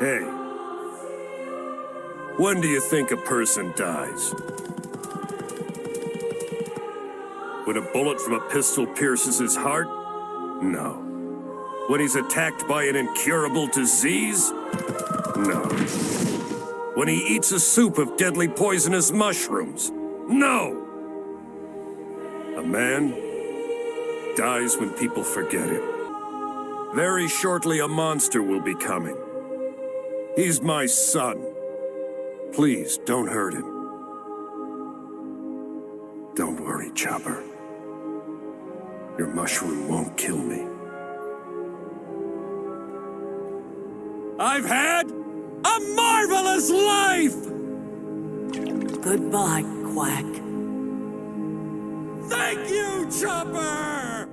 Hey, when do you think a person dies? When a bullet from a pistol pierces his heart? No. When he's attacked by an incurable disease? No. When he eats a soup of deadly poisonous mushrooms? No! A man dies when people forget him. Very shortly a monster will be coming. He's my son. Please, don't hurt him. Don't worry, Chopper. Your mushroom won't kill me. I've had a marvelous life! Goodbye, Quack. Thank you, Chopper!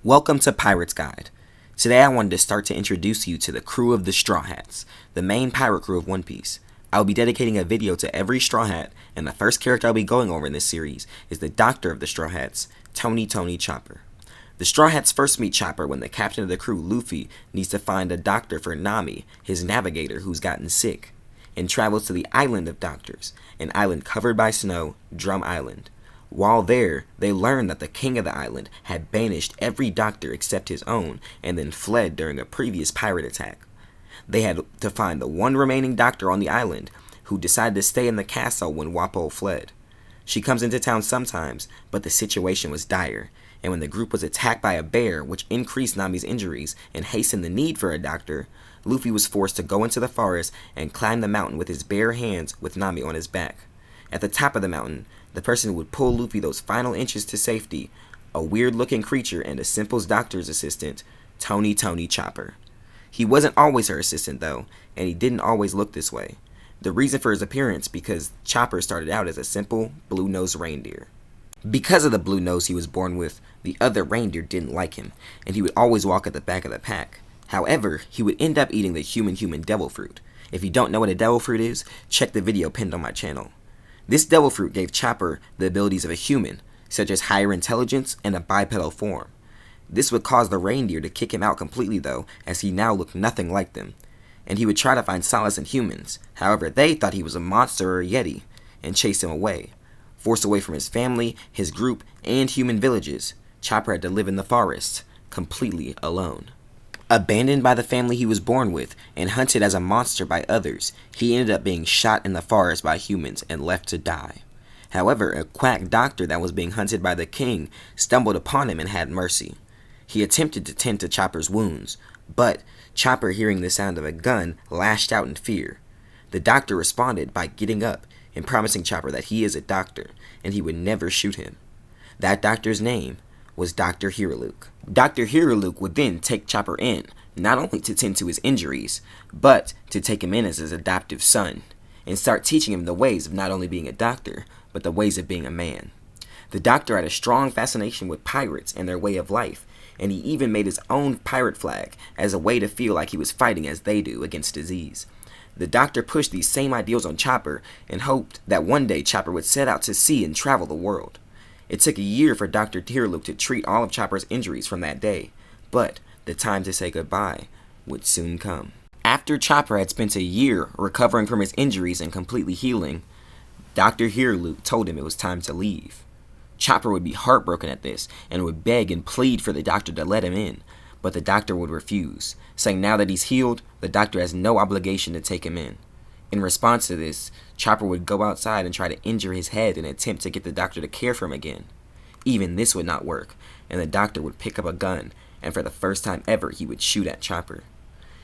Welcome to Pirate's Guide. Today I wanted to start to introduce you to the crew of the Straw Hats, the main pirate crew of One Piece. I will be dedicating a video to every Straw Hat, and the first character I'll be going over in this series is the Doctor of the Straw Hats, Tony Chopper. The Straw Hats first meet Chopper when the captain of the crew, Luffy, needs to find a doctor for Nami, his navigator who's gotten sick, and travels to the Island of Doctors, an island covered by snow, Drum Island. While there, they learn that the king of the island had banished every doctor except his own and then fled during a previous pirate attack. They had to find the one remaining doctor on the island, who decided to stay in the castle when Wapol fled. She comes into town sometimes, but the situation was dire, and when the group was attacked by a bear, which increased Nami's injuries and hastened the need for a doctor, Luffy was forced to go into the forest and climb the mountain with his bare hands with Nami on his back. At the top of the mountain, the person who would pull Luffy those final inches to safety, a weird-looking creature and a simple doctor's assistant, Tony Chopper. He wasn't always her assistant though, and he didn't always look this way. The reason for his appearance because Chopper started out as a simple blue-nosed reindeer. Because of the blue nose he was born with, the other reindeer didn't like him, and he would always walk at the back of the pack. However, he would end up eating the human devil fruit. If you don't know what a devil fruit is, check the video pinned on my channel. This devil fruit gave Chopper the abilities of a human, such as higher intelligence and a bipedal form. This would cause the reindeer to kick him out completely though, as he now looked nothing like them, and he would try to find solace in humans. However, they thought he was a monster or a yeti, and chased him away. Forced away from his family, his group, and human villages, Chopper had to live in the forest, completely alone. Abandoned by the family he was born with, and hunted as a monster by others, he ended up being shot in the forest by humans and left to die. However, a quack doctor that was being hunted by the king stumbled upon him and had mercy. He attempted to tend to Chopper's wounds, but Chopper, hearing the sound of a gun, lashed out in fear. The doctor responded by getting up and promising Chopper that he is a doctor and he would never shoot him. That doctor's name was Dr. Hiruluk. Dr. Hiruluk would then take Chopper in, not only to tend to his injuries, but to take him in as his adoptive son, and start teaching him the ways of not only being a doctor, but the ways of being a man. The doctor had a strong fascination with pirates and their way of life, and he even made his own pirate flag as a way to feel like he was fighting as they do against disease. The doctor pushed these same ideals on Chopper and hoped that one day Chopper would set out to sea and travel the world. It took a year for Dr. Hiruluk to treat all of Chopper's injuries from that day, but the time to say goodbye would soon come. After Chopper had spent a year recovering from his injuries and completely healing, Dr. Hiruluk told him it was time to leave. Chopper would be heartbroken at this and would beg and plead for the doctor to let him in, but the doctor would refuse, saying now that he's healed, the doctor has no obligation to take him in. In response to this, Chopper would go outside and try to injure his head in an attempt to get the doctor to care for him again. Even this would not work, and the doctor would pick up a gun, and for the first time ever he would shoot at Chopper.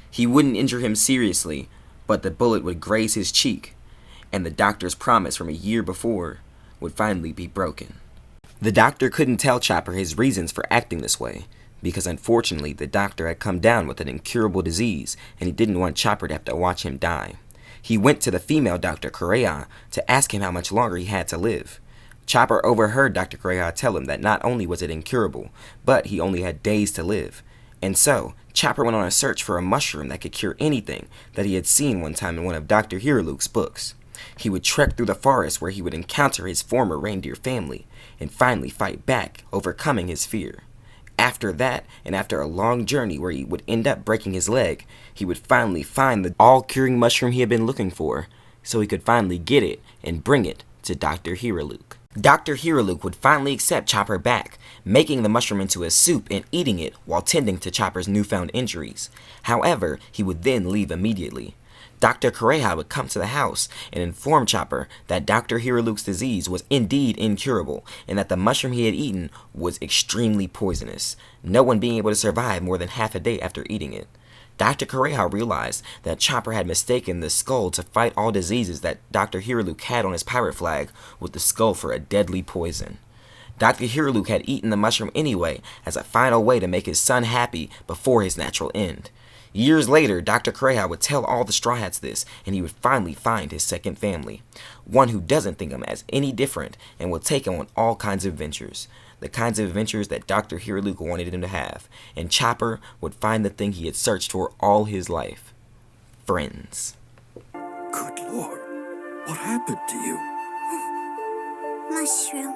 He wouldn't injure him seriously, but the bullet would graze his cheek, and the doctor's promise from a year before would finally be broken. The doctor couldn't tell Chopper his reasons for acting this way, because unfortunately the doctor had come down with an incurable disease and he didn't want Chopper to have to watch him die. He went to the female Dr. Kureha to ask him how much longer he had to live. Chopper overheard Dr. Kureha tell him that not only was it incurable, but he only had days to live. And so, Chopper went on a search for a mushroom that could cure anything that he had seen one time in one of Dr. Hiruluk's books. He would trek through the forest where he would encounter his former reindeer family and finally fight back, overcoming his fear. After that, and after a long journey where he would end up breaking his leg, he would finally find the all-curing mushroom he had been looking for, so he could finally get it and bring it to Dr. Hiraluke. Dr. Hiraluke would finally accept Chopper back, making the mushroom into a soup and eating it while tending to Chopper's newfound injuries. However, he would then leave immediately. Dr. Kureha would come to the house and inform Chopper that Dr. Hiraluke's disease was indeed incurable and that the mushroom he had eaten was extremely poisonous, no one being able to survive more than half a day after eating it. Dr. Kureha realized that Chopper had mistaken the skull to fight all diseases that Dr. Hiraluke had on his pirate flag with the skull for a deadly poison. Dr. Hiraluke had eaten the mushroom anyway as a final way to make his son happy before his natural end. Years later, Dr. Kureha would tell all the Straw Hats this, and he would finally find his second family, one who doesn't think him as any different and will take him on all kinds of adventures, the kinds of adventures that Dr. Hiraluke wanted him to have, and Chopper would find the thing he had searched for all his life: friends. Good Lord, what happened to you? Mushroom.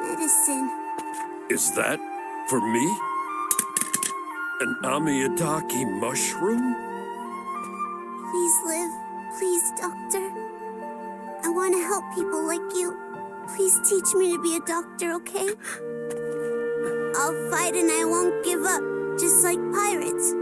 Medicine. Is that for me? An Amiyadaki mushroom? Please live. Please, doctor. I want to help people like you. Please teach me to be a doctor, okay? I'll fight and I won't give up, just like pirates.